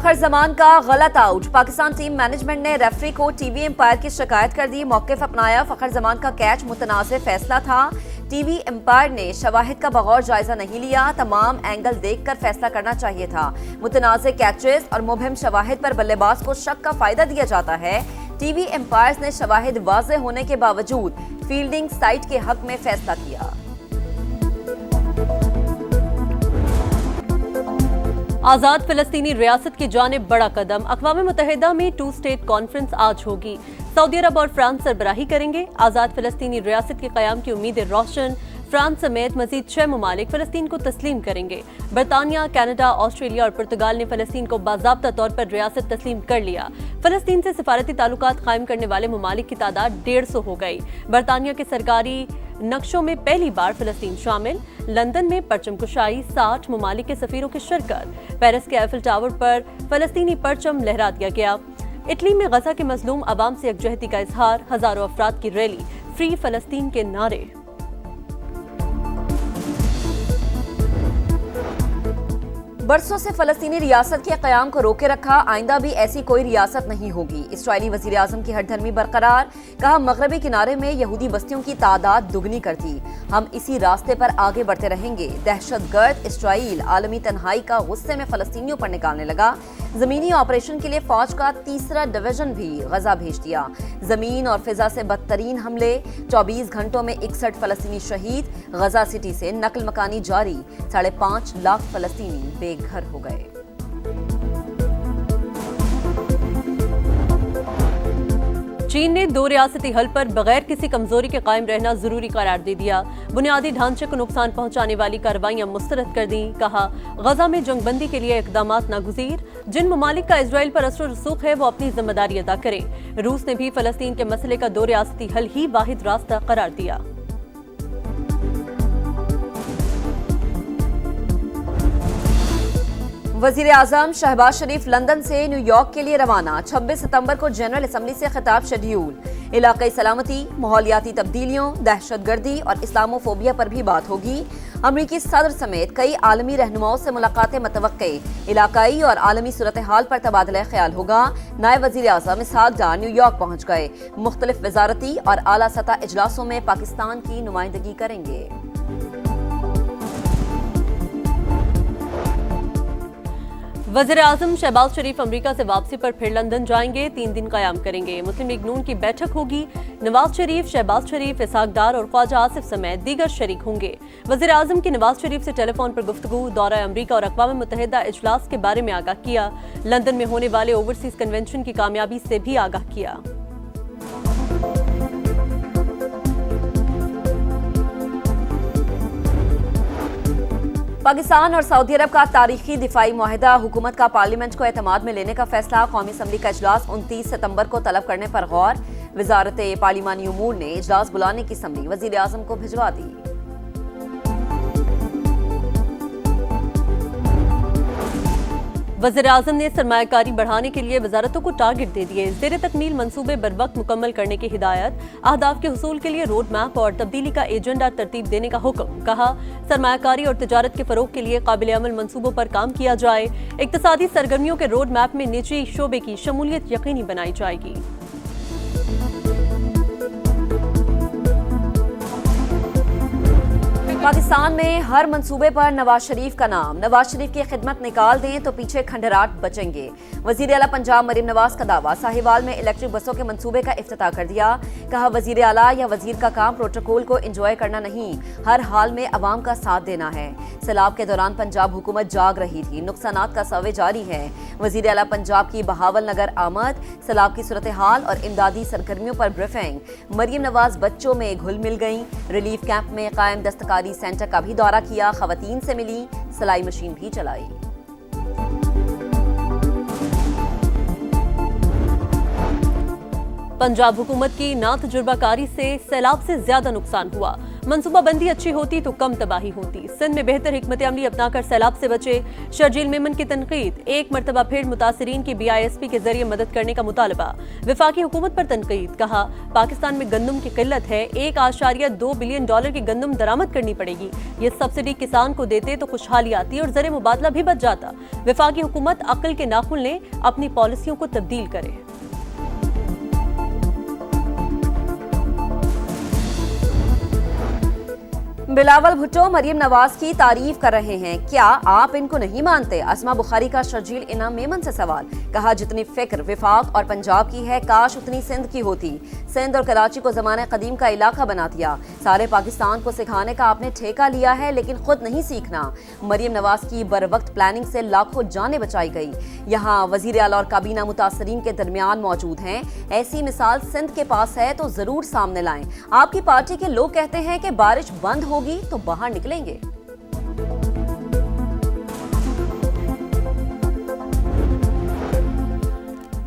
फखर जमान का गलत out. Pakistan team management ने रेफरी को टीवी एम्पायर की शिकायत कर दी। मौक़िफ़ अपनाया। फखर जमान का कैच मुतनाज़ फैसला था। टीवी एम्पायर ने शवाहिद का बगौर जायजा नहीं लिया। तमाम एंगल देखकर फैसला करना चाहिए था। मुतनाज़ कैचेस और मुबहिम शवाहिद पर बल्लेबाज को शक का फायदा दिया जाता है। टीवी एम्पायर्स ने शवाहिद वाज़ेह होने के बावजूद फील्डिंग साइड के हक में फैसला किया। आज़ाद फिलिस्तीनी रियासत की जानिब बड़ा कदम। अक़वाम मुत्तहिदा में 2 स्टेट कॉन्फ्रेंस आज होगी। सऊदी अरब और फ्रांस सरबराही करेंगे। आज़ाद फिलिस्तीनी रियासत के क़याम की उम्मीदें रोशन। फ्रांस समेत मजीद 6 ममालिक फ़लस्तीन को तस्लीम करेंगे। बरतानिया, कनाडा, ऑस्ट्रेलिया और पुर्तगाल ने फ़लस्तीन को बाज़ाब्ता तौर पर रियासत तस्लीम कर लिया। फ़लस्तीन से सिफारती ताल्लुकात कायम करने वाले ममालिक की तादाद 150 हो गई। बरतानिया के सरकारी नक्शों में पहली बार फ़लस्तीन शामिल। लंदन में परचम कुशाई, 60 ममालिक के सफीरों की शिरकत। पेरिस के एफिल टावर पर फ़लस्तीनी परचम लहरा दिया गया। इटली में गजा के मजलूम अवाम से यकजहती का इजहार। हजारों अफराद की रैली, फ्री फ़लस्तीन के नारे। बरसों से फलस्तीनी रियासत के क़याम को रोके रखा। आइंदा भी ऐसी कोई रियासत नहीं होगी। इसराइली वज़ीर आज़म की हठधर्मी बरकरार। कहा, मगरबी किनारे में यहूदी बस्तियों की तादाद दुगनी कर दी। हम इसी रास्ते पर आगे बढ़ते रहेंगे। दहशतगर्द इसराइल आलमी तन्हाई का गुस्से में फलस्तीनियों पर निकालने लगा। ज़मीनी ऑपरेशन के लिए फौज का 3रा डिवीजन भी गजा भेज दिया। ज़मीन और फिजा से बदतरीन हमले। 24 घंटों में 61 फलस्तीनी शहीद। गजा सिटी से नकल मकानी जारी। 5.5 लाख फलस्तीनी बेघर हो गए। चीन ने 2 रियासती हल पर बगैर किसी कमजोरी के कायम रहना जरूरी करार दे दिया। बुनियादी ढांचे को नुकसान पहुंचाने वाली कार्रवाइयां मुस्तरद कर दी। कहा, गजा में जंगबंदी के लिए इकदामात नागुज़ीर। जिन ममालिक का इजराइल पर असर रसूख है वो अपनी जिम्मेदारी अदा करें। रूस ने भी फलस्तीन के मसले का 2 रियासती हल ही वाहिद रास्ता करार दिया। वज़ीर आज़म शहबाज शरीफ लंदन से न्यूयॉर्क के लिए रवाना। 26 सितंबर को जनरल असम्बली से खिताब शेड्यूल। इलाक़ाई सलामती, माहौलियाती तब्दीलियों, दहशतगर्दी और इस्लामोफोबिया पर भी बात होगी। अमरीकी सदर समेत कई आलमी रहनुमाओं से मुलाकातें मतवक्के। इलाकाई और आलमी सूरत हाल पर तबादला ख्याल होगा। नायब वज़ीर आज़म इसहाक डार न्यूयॉर्क पहुँच गए। मुख्तलिफ वजारती और आला सतह इजलासों में पाकिस्तान की नुमाइंदगी करेंगे। वज़ीर आज़म शहबाज शरीफ अमरीका से वापसी पर फिर लंदन जाएंगे। 3 दिन क़याम करेंगे। मुस्लिम लीग नून की बैठक होगी। नवाज शरीफ, शहबाज शरीफ, इसहाक डार और ख्वाजा आसिफ समेत दीगर शरीक होंगे। वज़ीर आज़म की नवाज शरीफ से टेलीफोन पर गुफ्तगू। दौरा अमरीका और अक़वाम मुत्तहिदा इजलास के बारे में आगाह किया। लंदन में होने वाले ओवरसीज कन्वेंशन की कामयाबी से भी आगाह किया। पाकिस्तान और सऊदी अरब का तारीखी दिफाई मुआहिदा। हुकूमत का पार्लियामेंट को एतमाद में लेने का फैसला। कौमी असम्बली का इजलास 29 सितंबर को तलब करने पर गौर। वजारत पार्लिमानी उमूर ने इजलास बुलाने की समरी वज़ीर आज़म को भिजवा दी। वज़ीर आज़म ने सरमायाकारी बढ़ाने के लिए वजारतों को टारगेट दे दिए। ज़ेर तकमील मंसूबे बर वक्त मुकम्मल करने की हिदायत। अहदाफ के हुसूल के लिए रोड मैप और तब्दीली का एजेंडा तरतीब देने का हुक्म। कहा, सरमायाकारी और तिजारत के फरोग के लिए काबिल अमल मंसूबों पर काम किया जाए। इक्तिसादी सरगर्मियों के रोड मैप में निजी शोबे की शमूलियत यकीनी बनाई जाएगी। पाकिस्तान में हर मंसूबे पर नवाज शरीफ का नाम। नवाज शरीफ की खिदमत निकाल दें तो पीछे खंडराट बचेंगे। वजीर आला पंजाब मरीम नवाज का दावा। साहिवाल में इलेक्ट्रिक बसों के मंसूबे का इफ्तिताह कर दिया। कहा, वजीर आला या वजीर का काम प्रोटोकॉल को एंजॉय करना नहीं, हर हाल में अवाम का साथ देना है। सैलाब के दौरान पंजाब हुकूमत जाग रही थी। नुकसानात का सर्वे जारी है। वजीर आला पंजाब की बहावल नगर आमद। सैलाब की सूरत हाल और इमदादी सरगर्मियों पर ब्रीफिंग। मरीम नवाज बच्चों में घुल मिल गई। रिलीफ कैंप में कायम दस्तकारी सेंटर का भी दौरा किया। खवातीन से मिली, सिलाई मशीन भी चलाई। पंजाब हुकूमत की ना तजुर्बाकारी से सैलाब से ज्यादा नुकसान हुआ। मंसूबाबंदी अच्छी होती तो कम तबाही होती। सिंध में बेहतर हिकमत अमली अपनाकर सैलाब से बचे। शर्जील मेमन की तनकीद, एक मरतबा फिर मुतासरीन की BISP के जरिए मदद करने का मुतालबा। विफाकी हुकूमत पर तनकीद, कहा पाकिस्तान में गंदम की किल्लत है, $1.2 बिलियन की गंदम दरामद करनी पड़ेगी। ये सब्सिडी किसान को देते तो खुशहाली आती और ज़र मुबादला भी बच जाता। विफाकी हुकूमत अक्ल के नाखून ले अपनी पॉलिसियों को तब्दील करे। बिलावल भुट्टो मरियम नवाज की तारीफ कर रहे हैं, क्या आप इनको नहीं मानते? अस्मा बुखारी का शर्जील इनाम मेमन से सवाल, कहा जितनी फिक्र विफाक और पंजाब की है काश उतनी सिंध की होती। सिंध और कराची को ज़माने कदीम का इलाका बना दिया। सारे पाकिस्तान को सिखाने का आपने ठेका लिया है लेकिन खुद नहीं सीखना। मरियम नवाज की बरवक्त प्लानिंग से लाखों जानें बचाई गई। यहाँ वजीर आला और काबीना मुतासरीन के दरमियान मौजूद हैं। ऐसी मिसाल सिंध के पास है तो जरूर सामने लाएं। आपकी पार्टी के लोग कहते हैं कि बारिश बंद होगी तो बाहर निकलेंगे।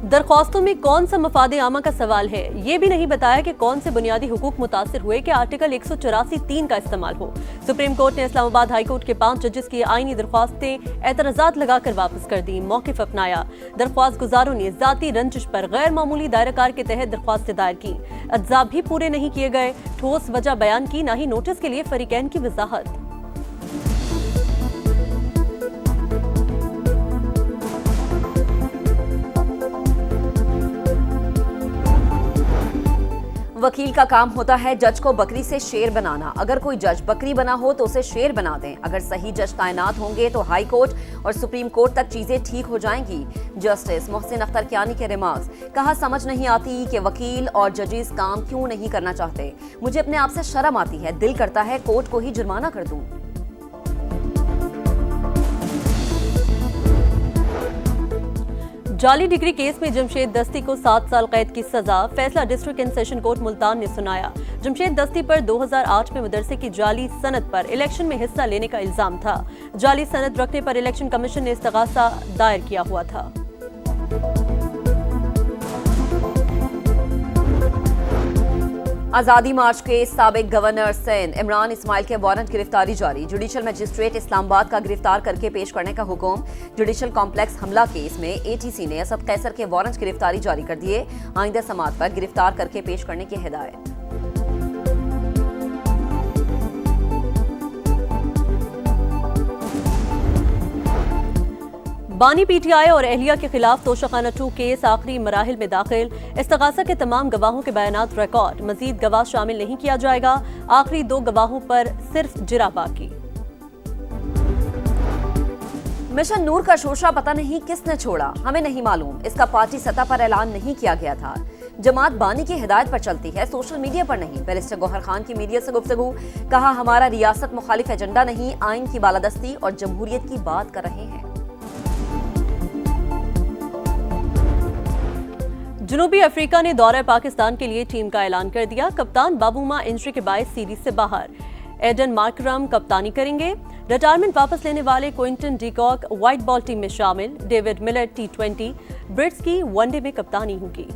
दरख्वास्तों में कौन सा मफादे आमा का सवाल है, ये भी नहीं बताया कि कौन से बुनियादी हुकूक मुतासिर हुए कि आर्टिकल 184(3) का इस्तेमाल हो। सुप्रीम कोर्ट ने इस्लामाबाद हाई कोर्ट के 5 जजेस की आईनी दरख्वास्तें एतराजात लगाकर वापस कर दी। मौक़िफ़ अपनाया। दरख्वास्त गुजारों ने जाती रंजिश पर गैर मामूली दायराकार के तहत दरख्वास्तें दायर की। अज्जा भी पूरे नहीं किए गए। ठोस वजह बयान की, ना ही नोटिस के लिए फरीकैन की वजाहत। वकील का काम होता है जज को बकरी से शेर बनाना। अगर कोई जज बकरी बना हो तो उसे शेर बना दें। अगर सही जज तैनात होंगे तो हाई कोर्ट और सुप्रीम कोर्ट तक चीजें ठीक हो जाएंगी। जस्टिस मोहसिन अख्तर कियानी के रिमार्क्स, कहा समझ नहीं आती कि वकील और जजेस काम क्यों नहीं करना चाहते। मुझे अपने आप से शर्म आती है, दिल करता है कोर्ट को ही जुर्माना कर दूं। जाली डिग्री केस में जमशेद दस्ती को 7 साल कैद की सजा। फैसला district and session court Multan ने सुनाया। जमशेद दस्ती पर 2008 में मदरसे की जाली सनद पर इलेक्शन में हिस्सा लेने का इल्जाम था। जाली सनद रखने पर इलेक्शन कमीशन ने इस्तगासा दायर किया हुआ था। आजादी मार्च के साबिक गवर्नर सिंध इमरान इस्माइल के वारंट गिरफ्तारी जारी। जुडिशल मजिस्ट्रेट इस्लामाबाद का गिरफ्तार करके पेश करने का हुक्म। जुडिशल कॉम्प्लेक्स हमला केस में ATC ने असद कैसर के वारंट गिरफ्तारी जारी कर दिए। आइंदा समात पर गिरफ्तार करके पेश करने की हिदायत। बानी PTI और एहलिया के खिलाफ तोशाखाना 2 केस आखिरी मराहिल में दाखिल। इस्तगासा के तमाम गवाहों के बयानात रिकॉर्ड। मजीद गवाह शामिल नहीं किया जाएगा। आखिरी 2 गवाहों पर सिर्फ जिरा बाकी। मिशन नूर का शोशा पता नहीं किसने छोड़ा, हमें नहीं मालूम। इसका पार्टी सतह पर ऐलान नहीं किया गया था। जमात बानी की हिदायत पर चलती है, सोशल मीडिया पर नहीं। बैरिस्टर गौहर खान की मीडिया से गुफ्तगू, कहा हमारा रियासत मुखालिफ एजेंडा नहीं, आइन की बालादस्ती और जमहूरियत की बात कर रहे हैं। जनूबी अफ्रीका ने दौरे पाकिस्तान के लिए टीम का ऐलान कर दिया। कप्तान बाबूमा इंजरी के बायस सीरीज से बाहर। एडन मार्करम कप्तानी करेंगे। रिटायरमेंट वापस लेने वाले Quinton de Kock white ball team में शामिल। डेविड मिलर T20, ब्रिट्स की वनडे में कप्तानी होगी।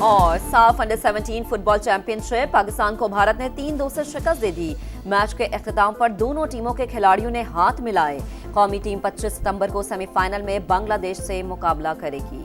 और साफ अंडर 17 फुटबॉल चैंपियनशिप, पाकिस्तान को भारत ने 3-2 से शिकस्त दे दी। मैच के इख्तिताम पर दोनों टीमों के खिलाड़ियों ने हाथ मिलाए। कौमी टीम 25 सितंबर को सेमीफाइनल में बांग्लादेश से मुकाबला करेगी।